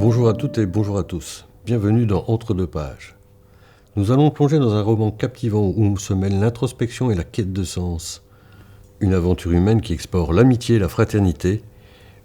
Bonjour à toutes et bonjour à tous. Bienvenue dans Entre deux pages. Nous allons plonger dans un roman captivant où se mêlent l'introspection et la quête de sens. Une aventure humaine qui explore l'amitié et la fraternité,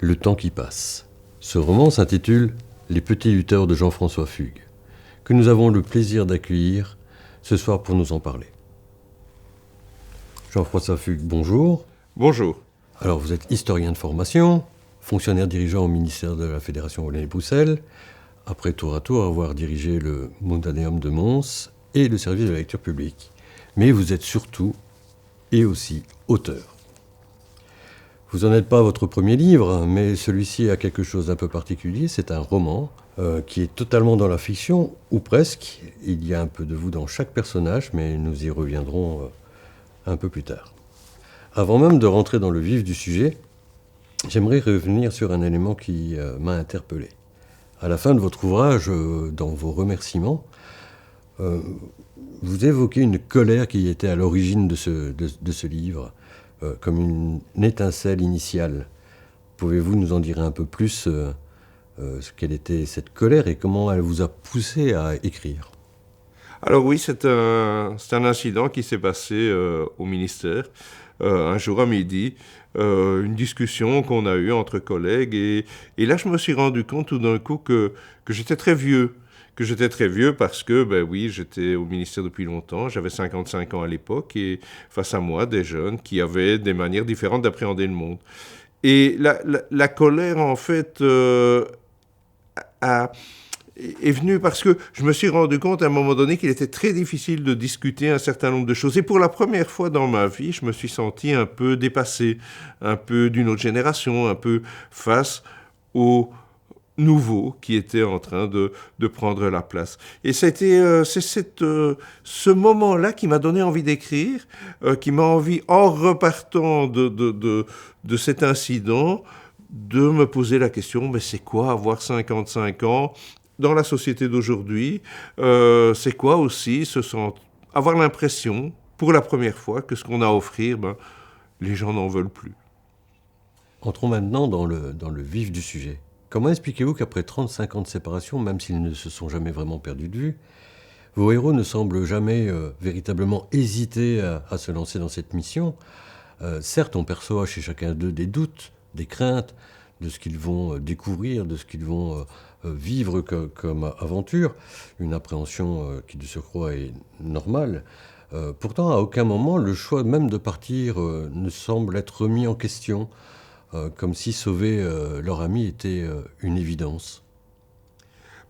le temps qui passe. Ce roman s'intitule Les Petits Lutteurs de Jean-François Fugue, que nous avons le plaisir d'accueillir ce soir pour nous en parler. Jean-François Fugue, bonjour. Bonjour. Alors vous êtes historien de formation, fonctionnaire dirigeant au ministère de la Fédération Wallonie-Bruxelles, après tour à tour avoir dirigé le Mondaneum de Mons et le service de la lecture publique. Mais vous êtes surtout et aussi auteur. Vous n'en êtes pas à votre premier livre, mais celui-ci a quelque chose d'un peu particulier. C'est un roman qui est totalement dans la fiction, ou presque. Il y a un peu de vous dans chaque personnage, mais nous y reviendrons un peu plus tard. Avant même de rentrer dans le vif du sujet, j'aimerais revenir sur un élément qui m'a interpellé. À la fin de votre ouvrage, dans vos remerciements, vous évoquez une colère qui était à l'origine de ce livre, comme une étincelle initiale. Pouvez-vous nous en dire un peu plus quelle était cette colère et comment elle vous a poussé à écrire ? Alors oui, c'est un incident qui s'est passé au ministère, un jour à midi, une discussion qu'on a eue entre collègues, et là je me suis rendu compte tout d'un coup que j'étais très vieux. Que j'étais très vieux parce que, oui, j'étais au ministère depuis longtemps, j'avais 55 ans à l'époque, et face à moi, des jeunes qui avaient des manières différentes d'appréhender le monde. Et la colère, en fait, est venue parce que je me suis rendu compte à un moment donné qu'il était très difficile de discuter un certain nombre de choses. Et pour la première fois dans ma vie, je me suis senti un peu dépassé, un peu d'une autre génération, un peu face aux nouveau qui était en train de prendre la place. Et c'est ce moment-là qui m'a donné envie d'écrire, qui m'a envie, en repartant de cet incident, de me poser la question, mais c'est quoi avoir 55 ans dans la société d'aujourd'hui? C'est quoi aussi avoir l'impression, pour la première fois, que ce qu'on a à offrir, les gens n'en veulent plus. Entrons maintenant dans le vif du sujet. Comment expliquez-vous qu'après 35 ans de séparation, même s'ils ne se sont jamais vraiment perdus de vue, vos héros ne semblent jamais véritablement hésiter à se lancer dans cette mission ? Certes, on perçoit chez chacun d'eux des doutes, des craintes de ce qu'ils vont découvrir, de ce qu'ils vont vivre comme aventure, une appréhension qui de surcroît est normale. Pourtant, à aucun moment, le choix même de partir ne semble être remis en question, comme si sauver leur ami était une évidence.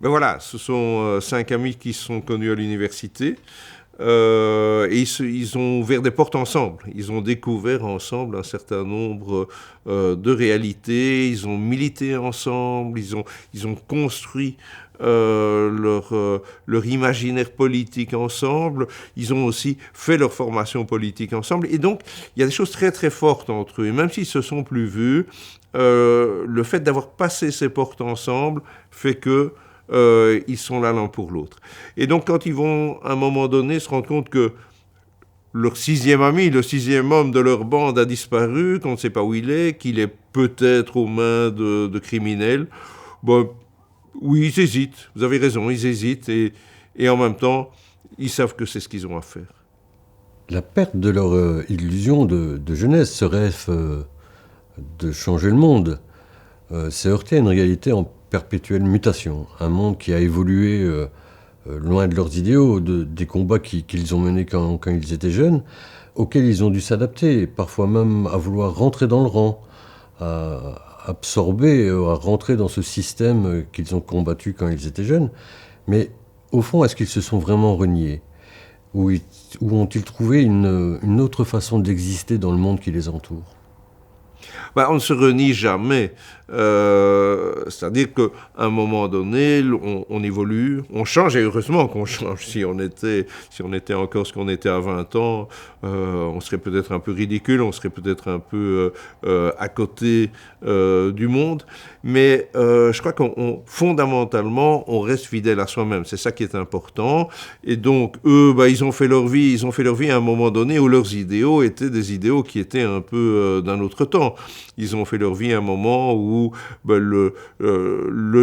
Ben voilà, ce sont 5 amis qui se sont connus à l'université, et ils ont ouvert des portes ensemble. Ils ont découvert ensemble un certain nombre de réalités, ils ont milité ensemble, ils ont construit leur imaginaire politique ensemble, ils ont aussi fait leur formation politique ensemble, et donc il y a des choses très très fortes entre eux, et même s'ils se sont plus vus, le fait d'avoir passé ces portes ensemble fait que ils sont là l'un pour l'autre. Et donc quand ils vont à un moment donné se rendre compte que leur 6e ami, le 6e homme de leur bande a disparu, qu'on ne sait pas où il est, qu'il est peut-être aux mains de criminels, oui, ils hésitent, vous avez raison, ils hésitent, et en même temps, ils savent que c'est ce qu'ils ont à faire. La perte de leur illusion de jeunesse, ce rêve de changer le monde, s'est heurté à une réalité en perpétuelle mutation. Un monde qui a évolué loin de leurs idéaux, des combats qu'ils ont menés quand ils étaient jeunes, auxquels ils ont dû s'adapter, parfois même à vouloir rentrer dans le rang, à absorber, à rentrer dans ce système qu'ils ont combattu quand ils étaient jeunes. Mais au fond, est-ce qu'ils se sont vraiment reniés ? Ou ont-ils trouvé une autre façon d'exister dans le monde qui les entoure ? On ne se renie jamais. C'est-à-dire qu'à un moment donné, on évolue, on change, et heureusement qu'on change. Si on était encore ce qu'on était à 20 ans, on serait peut-être un peu ridicule, on serait peut-être un peu à côté du monde. Mais je crois fondamentalement, on reste fidèle à soi-même. C'est ça qui est important. Et donc, eux, ils ont fait leur vie à un moment donné où leurs idéaux étaient des idéaux qui étaient un peu d'un autre temps. ils ont fait leur vie à un moment où le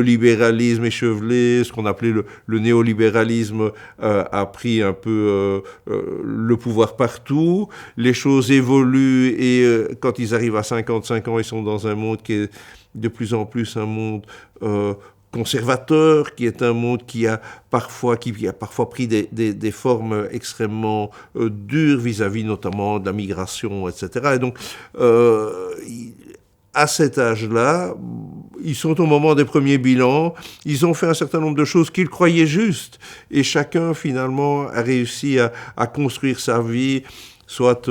libéralisme échevelé, ce qu'on appelait le néolibéralisme, a pris un peu le pouvoir partout. Les choses évoluent et quand ils arrivent à 55 ans, ils sont dans un monde qui est de plus en plus un monde conservateur, qui est un monde qui a parfois pris des formes extrêmement dures vis-à-vis notamment de la migration, etc. Et donc, à cet âge-là, ils sont au moment des premiers bilans, ils ont fait un certain nombre de choses qu'ils croyaient justes, et chacun finalement a réussi à construire sa vie, soit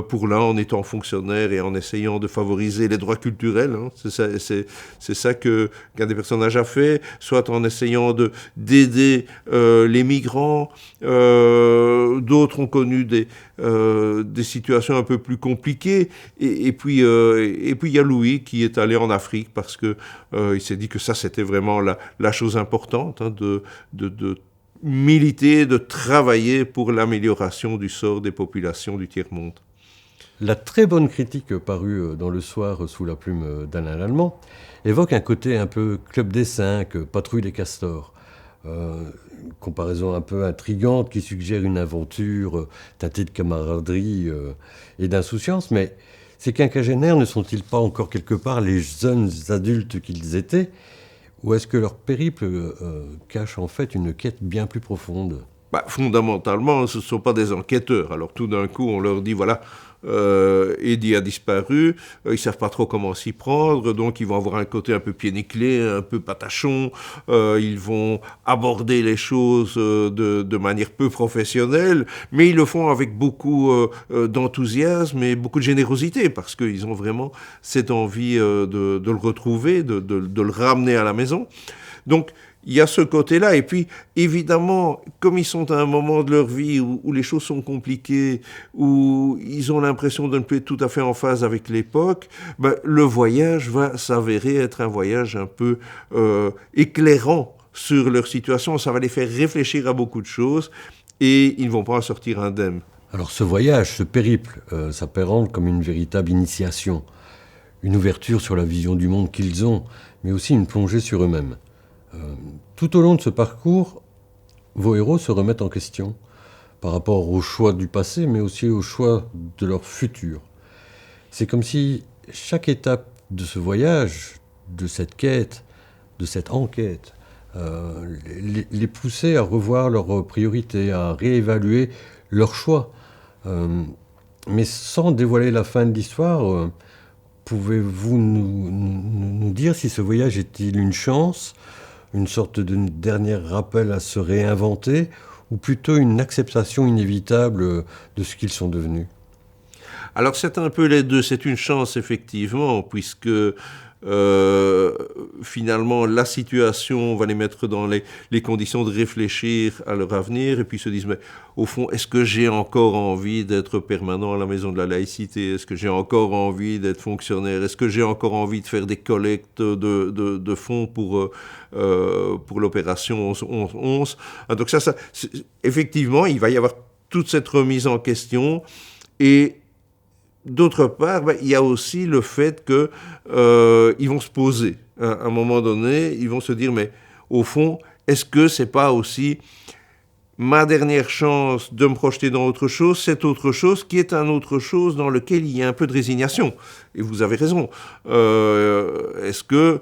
pour l'un en étant fonctionnaire et en essayant de favoriser les droits culturels, hein, c'est ça qu'un des personnages a fait, soit en essayant d'aider les migrants, d'autres ont connu des situations un peu plus compliquées, et puis il y a Louis qui est allé en Afrique parce que il s'est dit que ça c'était vraiment la chose importante, hein, de militer, de travailler pour l'amélioration du sort des populations du tiers-monde. La très bonne critique parue dans Le Soir sous la plume d'Alain Lallemand évoque un côté un peu Club des Cinq, Patrouille des Castors. Une comparaison un peu intrigante qui suggère une aventure teintée de camaraderie et d'insouciance, mais ces quinquagénaires ne sont-ils pas encore quelque part les jeunes adultes qu'ils étaient ? Ou est-ce que leur périple cache en fait une quête bien plus profonde ? Fondamentalement, ce ne sont pas des enquêteurs. Alors tout d'un coup, on leur dit, voilà, Eddie a disparu, ils ne savent pas trop comment s'y prendre, donc ils vont avoir un côté un peu pied nickelé, un peu patachon, ils vont aborder les choses de manière peu professionnelle, mais ils le font avec beaucoup d'enthousiasme et beaucoup de générosité, parce qu'ils ont vraiment cette envie de le retrouver, de le ramener à la maison. Donc, il y a ce côté-là, et puis évidemment, comme ils sont à un moment de leur vie où les choses sont compliquées, où ils ont l'impression de ne plus être tout à fait en phase avec l'époque, le voyage va s'avérer être un voyage un peu éclairant sur leur situation. Ça va les faire réfléchir à beaucoup de choses, et ils ne vont pas en sortir indemnes. Alors ce voyage, ce périple, s'apparente comme une véritable initiation, une ouverture sur la vision du monde qu'ils ont, mais aussi une plongée sur eux-mêmes. Tout au long de ce parcours, vos héros se remettent en question par rapport aux choix du passé, mais aussi aux choix de leur futur. C'est comme si chaque étape de ce voyage, de cette quête, de cette enquête, les poussait à revoir leurs priorités, à réévaluer leurs choix. Mais sans dévoiler la fin de l'histoire, pouvez-vous nous dire si ce voyage est-il une chance, une sorte de dernier rappel à se réinventer, ou plutôt une acceptation inévitable de ce qu'ils sont devenus ? Alors c'est un peu les deux, c'est une chance effectivement, puisque finalement la situation va les mettre dans les conditions de réfléchir à leur avenir, et puis se disent, mais au fond, est-ce que j'ai encore envie d'être permanent à la maison de la laïcité ? Est-ce que j'ai encore envie d'être fonctionnaire ? Est-ce que j'ai encore envie de faire des collectes de fonds pour l'opération 11-11 ? Donc ça, effectivement, il va y avoir toute cette remise en question, et d'autre part, il y a aussi le fait qu'ils vont se poser. À un moment donné, ils vont se dire, mais au fond, est-ce que c'est pas aussi ma dernière chance de me projeter dans autre chose, cette autre chose qui est un autre chose dans lequel il y a un peu de résignation ? Et vous avez raison. Est-ce que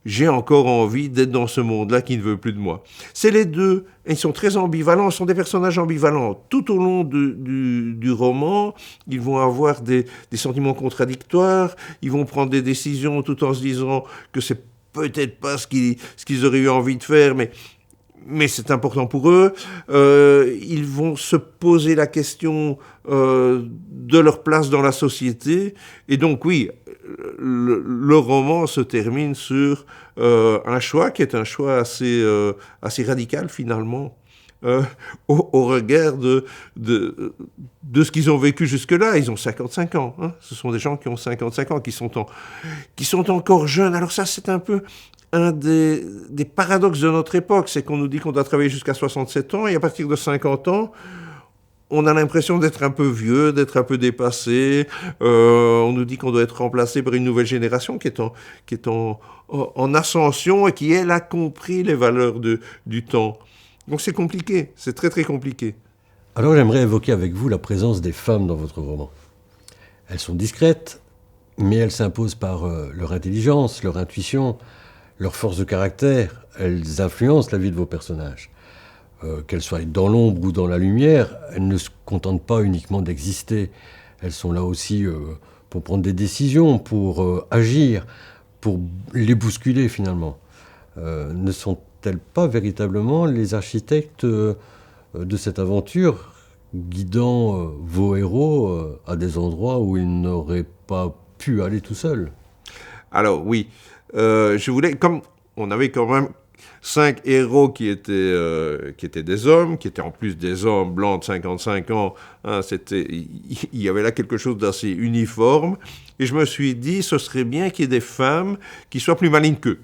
j'ai encore envie d'être dans ce monde-là qui ne veut plus de moi ? C'est les deux. Ils sont très ambivalents, ce sont des personnages ambivalents. Tout au long du roman, ils vont avoir des sentiments contradictoires, ils vont prendre des décisions tout en se disant que c'est peut-être pas ce qu'ils auraient eu envie de faire, mais c'est important pour eux. Ils vont se poser la question de leur place dans la société. Et donc oui, le roman se termine sur un choix qui est un choix assez radical finalement, au regard de ce qu'ils ont vécu jusque-là. Ils ont 55 ans. Hein. Ce sont des gens qui ont 55 ans, qui sont encore jeunes. Alors ça, c'est un peu un des paradoxes de notre époque, c'est qu'on nous dit qu'on doit travailler jusqu'à 67 ans, et à partir de 50 ans, on a l'impression d'être un peu vieux, d'être un peu dépassé. On nous dit qu'on doit être remplacé par une nouvelle génération qui est en ascension et qui, elle, a compris les valeurs du temps. Donc c'est compliqué, c'est très très compliqué. Alors j'aimerais évoquer avec vous la présence des femmes dans votre roman. Elles sont discrètes, mais elles s'imposent par leur intelligence, leur intuition, leur force de caractère. Elles influencent la vie de vos personnages. Qu'elles soient dans l'ombre ou dans la lumière, elles ne se contentent pas uniquement d'exister. Elles sont là aussi pour prendre des décisions, pour agir, pour les bousculer finalement. Ne sont-elles pas véritablement les architectes de cette aventure, guidant vos héros à des endroits où ils n'auraient pas pu aller tout seuls? Alors oui, je voulais, comme on avait quand même 5 héros qui étaient des hommes, qui étaient en plus des hommes blancs de 55 ans, hein, il y avait là quelque chose d'assez uniforme, et je me suis dit, ce serait bien qu'il y ait des femmes qui soient plus malignes qu'eux,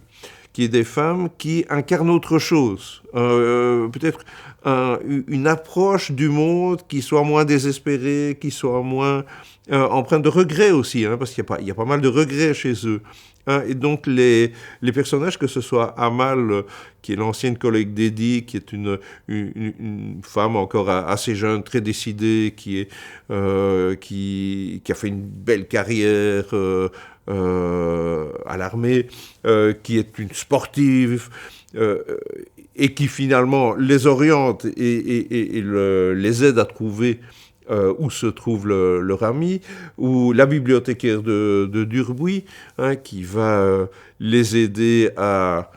qu'il y ait des femmes qui incarnent autre chose, peut-être une approche du monde qui soit moins désespérée, qui soit moins empreinte de regrets aussi, hein, parce qu'il y a pas mal de regrets chez eux. Hein, et donc les personnages, que ce soit Amal, qui est l'ancienne collègue d'Eddie, qui est une femme encore assez jeune, très décidée, qui a fait une belle carrière à l'armée, qui est une sportive, et qui finalement les oriente et les aide à trouver où se trouve leur ami, ou la bibliothécaire de Durbuy, hein, qui va les aider à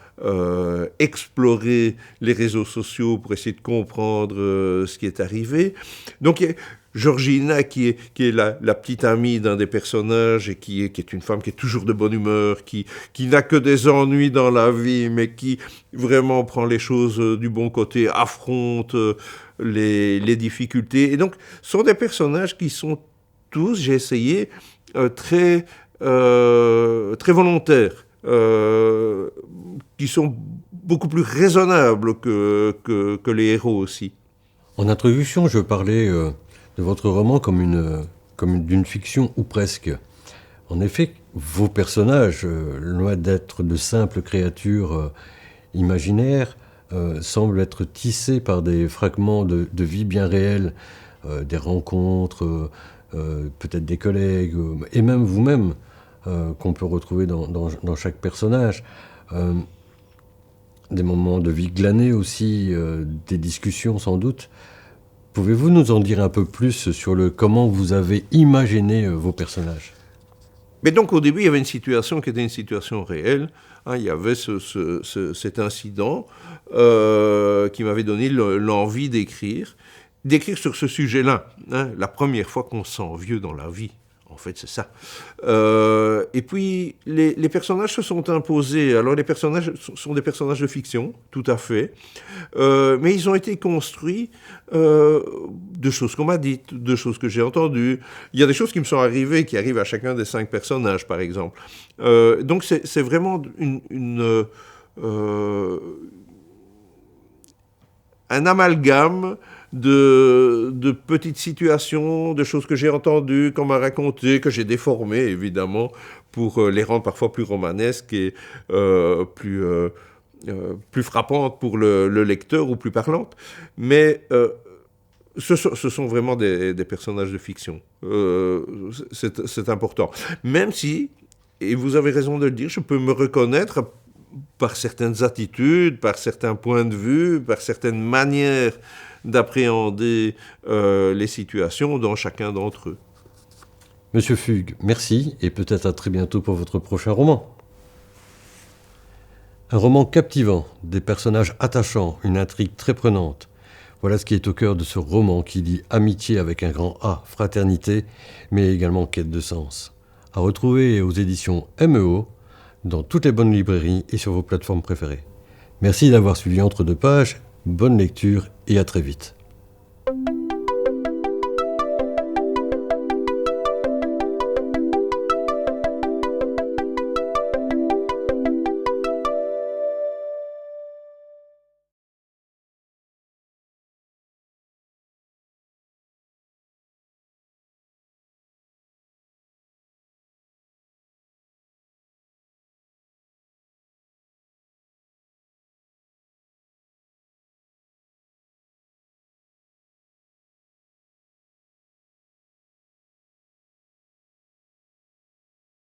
explorer les réseaux sociaux pour essayer de comprendre ce qui est arrivé. Donc Georgina, qui est la petite amie d'un des personnages et qui est une femme qui est toujours de bonne humeur, qui n'a que des ennuis dans la vie, mais qui vraiment prend les choses du bon côté, affronte les difficultés. Et donc, ce sont des personnages qui sont tous, j'ai essayé, très volontaires, qui sont beaucoup plus raisonnables que les héros aussi. En introduction, je parlais de votre roman comme d'une fiction ou presque. En effet, vos personnages, loin d'être de simples créatures imaginaires, semblent être tissés par des fragments de vie bien réels, des rencontres, peut-être des collègues, et même vous-même, qu'on peut retrouver dans chaque personnage. Des moments de vie glanés aussi, des discussions sans doute. Pouvez-vous nous en dire un peu plus sur comment vous avez imaginé vos personnages? Mais donc au début, il y avait une situation qui était une situation réelle. Hein, il y avait cet incident qui m'avait donné l'envie d'écrire sur ce sujet-là. Hein, la première fois qu'on se sent vieux dans la vie. En fait, c'est ça. Et puis, les personnages se sont imposés. Alors, les personnages sont des personnages de fiction, tout à fait. Mais ils ont été construits de choses qu'on m'a dites, de choses que j'ai entendues. Il y a des choses qui me sont arrivées, qui arrivent à chacun des 5 personnages, par exemple. Donc, c'est vraiment un amalgame de petites situations, de choses que j'ai entendues, qu'on m'a racontées, que j'ai déformées, évidemment, pour les rendre parfois plus romanesques et plus frappantes pour le lecteur ou plus parlantes. Mais ce sont vraiment des personnages de fiction. C'est important. Même si, et vous avez raison de le dire, je peux me reconnaître par certaines attitudes, par certains points de vue, par certaines manières d'appréhender les situations dans chacun d'entre eux. Monsieur Fugue, merci et peut-être à très bientôt pour votre prochain roman. Un roman captivant, des personnages attachants, une intrigue très prenante. Voilà ce qui est au cœur de ce roman qui lie amitié avec un grand A, fraternité, mais également quête de sens. À retrouver aux éditions MEO, dans toutes les bonnes librairies et sur vos plateformes préférées. Merci d'avoir suivi Entre deux pages, bonne lecture et à très vite.